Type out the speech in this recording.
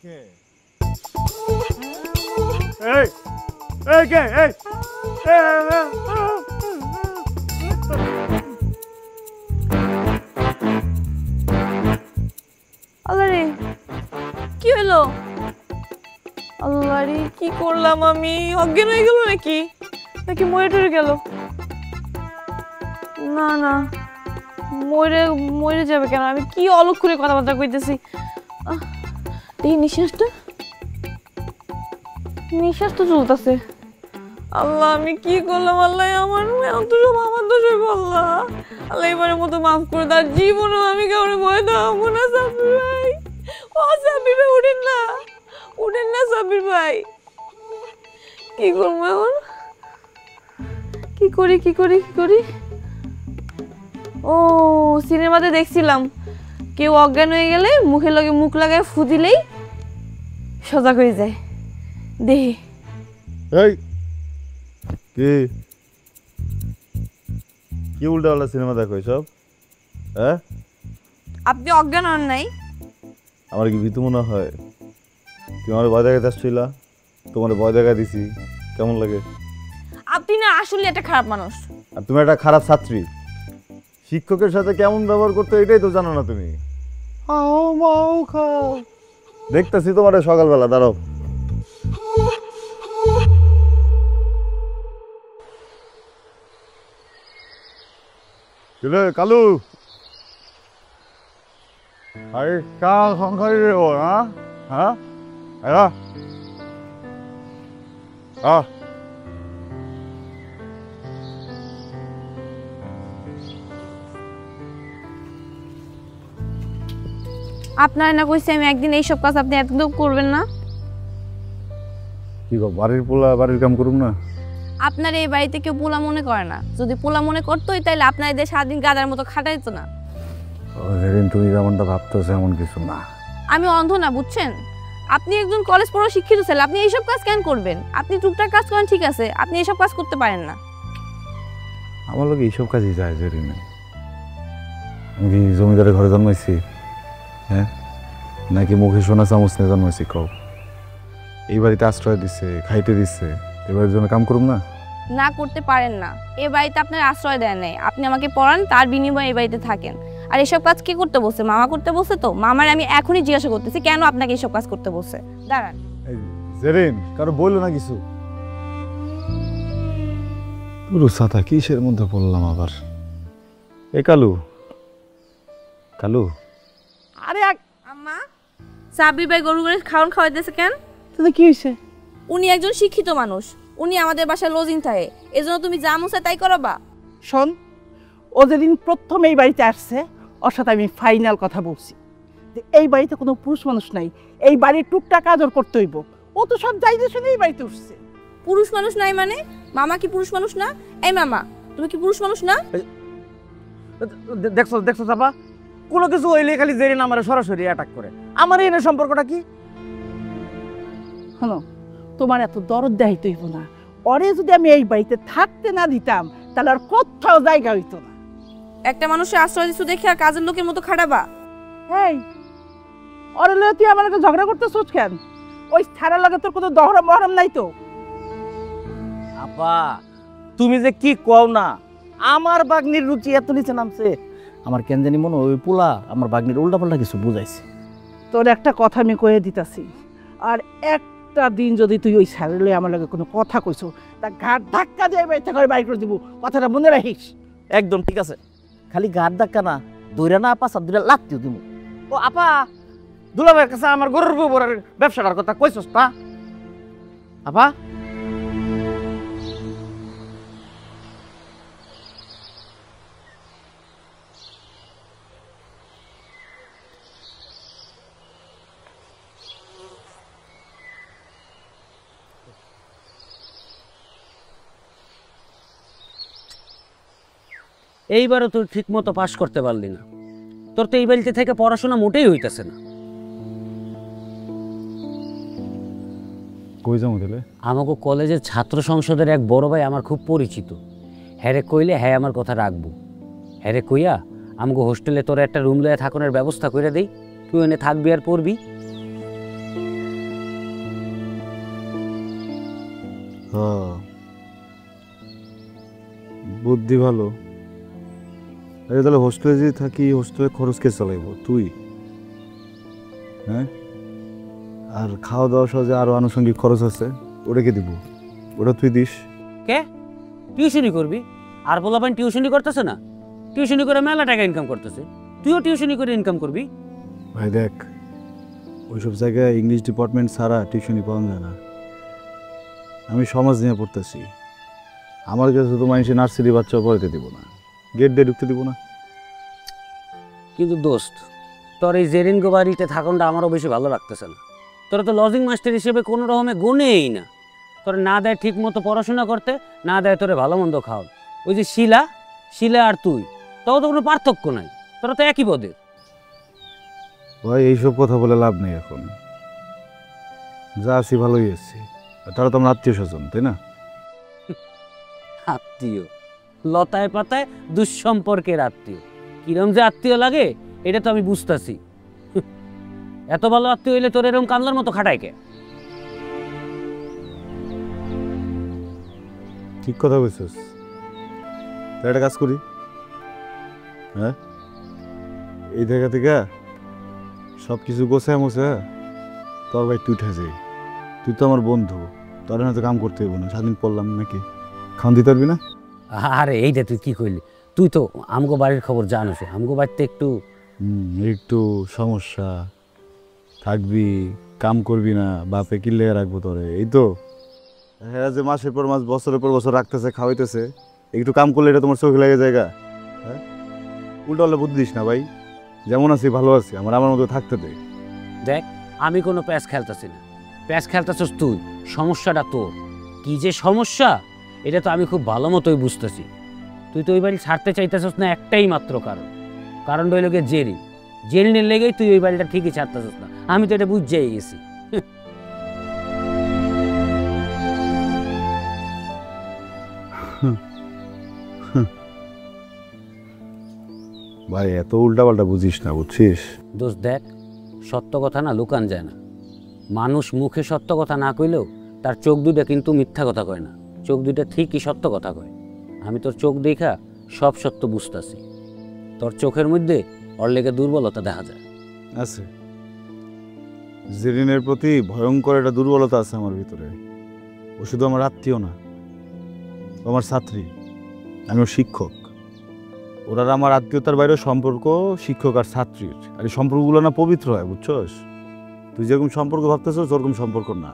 কে এই এই কে এই আল্লাহ রে কি হলো? আল্লাহ রে কি করলাম আমি? অজ্ঞান হয়ে গেল নাকি নাকি মরে টরে গেল? না না মরে মরে যাবে কেন? আমি কি অলক্ষণে কথাবার্তা কইতেছি। এই নিঃশ্বাসটা নিঃশ্বাস তো চলতেছে। আল্লাহ আমি কি করলাম? আল্লাহ আমার তো সব আমার দোষ হইব। আল্লাহ আল্লাহ এবারের মতো মাফ করে দাও। জীবনেও আমি কাউরে ভয় দেওয়াবো না। সাব্বির ভাই, ও সাব্বির ভাই উঠেন না, উঠেন না সাব্বির ভাই। কি করবো এখন? কি করি কি করি কি করি? ও সিনেমাতে দেখছিলাম কেউ অজ্ঞান হয়ে গেলে মুখের লগে মুখ লাগায় ফু দিলেই সজাগ হয়ে যায়। দেখি এই কি কি উল্টাপাল্টা সিনেমা দেখো সব? হ্যাঁ আপনি অজ্ঞান হন নাই? আমার কি ভীতু মনে হয়? তুমি আমার ভয় দেখাতে আসছিলা, তোমার ভয় দেখা দিছি, কেমন লাগে? আপনি না আসলে একটা খারাপ মানুষ। আর তুমি একটা খারাপ ছাত্রী, শিক্ষকের সাথে কেমন ব্যবহার করতে এটাই তো জানো না তুমি। দেখতেছি তোমার সকালবেলা। দাঁড়াও, কালু আরে কাল সংসারী রে ও হ্যাঁ হ্যাঁ এরা আপনার না কইছি আমি একদিন এইসব কাজ আপনি একদম করবেন না। কি গো বাড়ির পোলা বাড়ির কাম করুম না? আপনার এই বাড়িতে কেউ পোলা মনে করে না। যদি পোলা মনে করতোই তাহলে আপনার এদের সারাদিন গাদার মতো খাটাইতো না। যেদিন তুমি যেমনটা ভাবতেছো এমন কিছু না। আমি অন্ধ না, বুঝছেন? আপনি একজন কলেজ পড়া শিক্ষিত ছেলে, আপনি এইসব কাজ কেন করবেন? আপনি টুকটাক কাজ করেন ঠিক আছে, আপনি এইসব কাজ করতে পারেন না। আমার লোক এইসব কাজই যায় জেরিন। আমি কি জমিদারের ঘরে জন্মাইছি? হ্যাঁ নাকি মুখে সোনা চামচ নিয়ে জন্মাইছি? কও। এই বাড়িতে আশ্রয় দিচ্ছে, খাইতে দিচ্ছে, এবারের জন্য কাম করুম না? না করতে পারেন না। এই বাড়িতে আপনার আশ্রয় দেয় নাই, আপনি আমাকে পড়ান, তার বিনিময়ে এই বাড়িতে থাকেন। আর এসব কাজ কে করতে বলছে? মামা করতে বলছে তো। মামার আমি এখনই জিজ্ঞাসা করতেছি কেন আপনাকে এইসব কাজ করতে বলছে। দাঁড়ান জেরিন, কারো বললো না কিছু? পুরো সাথা কিসের মধ্যে পড়লাম আবার? এ কালু, কালু আরে আম্মা, সাব্বির ভাই গরু করে খাওয়ান খাওয়াইতেছে কেন? তোদের কি হয়েছে? উনি একজন শিক্ষিত মানুষ, উনি আমাদের বাসায় লজিং থাকে, এজন্য তুমি যা মন চায় তাই করবা। শোন, ও যেদিন প্রথম এই বাড়িতে আসছে ওর সাথে আমি ফাইনাল কথা বলছি যে এই বাড়িতে কোনো পুরুষ মানুষ নাই, এই বাড়ির টুকটাক আদর করতে হইব। ও তো সব যাইতে শুনে এই বাড়িতে উঠছে। পুরুষ মানুষ নাই মানে? মামা কি পুরুষ মানুষ না? এই মামা, তুমি কি পুরুষ মানুষ না? দেখছো দেখছো চাপা, কোনো কিছু হইলে খালি জেরিন আমার সরাসরি অ্যাটাক করে। আমার এনে সম্পর্কটা কি? শোনো, তোমার এত দরদ দেখাইতে হইব না। ওরে যদি আমি এই বাড়িতে থাকতে না দিতাম তাহলে আর কোথাও জায়গা হইতো না। একটা মানুষের আশ্রয় দিচ্ছ দেখে আর কাজের লোকের মতো খাটাবা? এই ওরে লয়ে তুই আমার লগে ঝগড়া করতেছিস কেন? ওই ছাড়ার লগে তোর কোনো দহরম মহরম নাই তো? আপা তুমি যে কি কও না, আমার বাগনির রুচি এত নিচে নামছে। আমার কেন জানি মনে ওই পোলা আমার বাগনির উল্টাপাল্টা কিছু বুঝাইছে। তোর একটা কথা আমি কয়ে দিতাছি, আর একটা দিন যদি তুই ওই ছাড়ার লয়ে আমার লগে কোনো কথা কইছো তা ঘাট ধাক্কা দিয়ে বাইতে করে বাইর করে দিব। কথাটা মনে রাখিস। একদম ঠিক আছে, খালি গার ধাক্কা না, দৌড়া না আপা, দুইটা লাত্তিও দিব। ও আপা, দুলাভাইয়ের কাছে আমার গরুর গোবরের ব্যবসাটার কথা কইছস না আপা? এইবারও তুই ঠিক মতো পাশ করতে পারলি না। তোর তো এই বাড়িতে থেকে পড়াশোনা মোটেই হইতেছে না। কই যাবো তাহলে? আমাকে কলেজের ছাত্র সংসদের এক বড় ভাই আমার খুব পরিচিত। হ্যারে কইলে হ্যাঁ আমার কথা রাখবো। হ্যারে কইয়া আমাকে হোস্টেলে তোর একটা রুম লয়ে থাকানোর ব্যবস্থা করে দেই, তুই এনে থাকবি আর পড়বি। হ্যাঁ, বুদ্ধি ভালো। আরে তাহলে হোস্টেলে যদি থাকি, হোস্টেলে খরচ কে চালাইব? তুই? হ্যাঁ, আর খাওয়া দাওয়া সহ যে আরো আনুষঙ্গিক খরচ আছে, ওটা কে দিব? ওটা তুই দিস। কে টিউশনি করবি? আর পোলাপান টিউশনি করতেছে না? টিউশনি করে মেলা টাকা ইনকাম করতেছে, তুইও টিউশনি করে ইনকাম করবি। ভাই দেখ, ওইসব জায়গায় ইংলিশ ডিপার্টমেন্ট ছাড়া টিউশনি পাওয়া যায় না। আমি সমাজ নিয়ে পড়তেছি, আমার কাছে তো মানুষের নার্সারি বাচ্চাও পড়াতে দিব না, গেট দিয়ে ঢুকতে দিব না। কিন্তু দোস্ত, তোর এই জেরিনগো বাড়িতে থাকুনটা আমারও বেশি ভালো লাগতেছে না। তোরা তো লজিং মাস্টার হিসেবে কোনো রকমে গুনেই না। তোরা না দেয় ঠিক মতো পড়াশোনা করতে, না দেয় তোরে ভালো মন্দ খাও। ওই যে শিলা আর তুই, তাও তো কোনো পার্থক্য নাই, তোরা তো একই পদের। ভাই এইসব কথা বলে লাভ নেই এখন, যা আছি ভালোই আছি। তারা তো আমার আত্মীয় স্বজন, তাই না? আত্মীয়? লতায় পাতায় দুঃসম্পর্কের আত্মীয়। কিরম যে আত্মীয় লাগে এটা তো আমি বুঝতেছি। এত ভালো আত্মীয় হইলে তোর এরকম কামলার মতো খাটায় কে? ঠিক কথা বলছিস। তাই একটা কাজ করি, হ্যাঁ, এই জায়গা থেকে সব কিছু গোছায় মোছে তোর ভাই তুই উঠে যাই। তুই তো আমার বন্ধু, তোর হয়তো কাম করতে হইব না, স্বাধীন পড়লাম নাকি, খাওয়ান দিতে পারবি না? আরে এইটা তুই কি করলি? তুই তো আমগো বাড়ির খবর জানোস, আমগো বাড়িতে একটু একটু সমস্যা, থাকবি, কাম করবি না, বাপে কিনলে রাখবো তোরে, এই তো। হ্যাঁ, যে মাসের পর মাস বছরের পর বছর রাখতেছে, খাওয়াইতেছে, একটু কাম করলে এটা তোমার চোখে লাগে জায়গা। হ্যাঁ, উল্টো হলে বুদ্ধি দিস না ভাই, যেমন আছি ভালো আছি, আমার মতো থাকতে দে। দেখ, আমি কোনো প্যাচ খেলতেছি না, প্যাচ খেলতেছস তুই। সমস্যাটা তোর। কি যে সমস্যা এটা তো আমি খুব ভালো মতোই বুঝতেছি। তুই তো ওই বাড়ি ছাড়তে চাইতেছস না একটাই মাত্র কারণ রইল গিয়ে জেরিনের লেগেই তুই ওই বাড়িটা ঠিকই ছাড়তেছস না। আমি তো এটা বুঝেই গেছি। ভাই এত উল্টাপাল্টা বুঝিস না, বুঝছিস? দোষ দেখ, সত্য কথা না লুকান যায় না। মানুষ মুখে সত্য কথা না কইলেও তার চোখ দুইটা কিন্তু মিথ্যা কথা কয় না, চোখ দুইটা ঠিকই সত্য কথা কয়। আমি তোর চোখ দেখা সব সত্য বুঝতেছি। তোর চোখের মধ্যে ওর লেগে দুর্বলতা দেখা যায়। আছে, জেরিনের প্রতি ভয়ঙ্কর একটা দুর্বলতা আছে আমার ভিতরে। ও শুধু আমার আত্মীয় না, ও আমার ছাত্রী, আমি ওর শিক্ষক। ওরা আমার আত্মীয়তার বাইরেও সম্পর্ক শিক্ষক আর ছাত্রীর, আর এই সম্পর্কগুলো না পবিত্র হয়, বুঝছস? তুই যেরকম সম্পর্ক ভাবতেছস ওরকম সম্পর্ক না।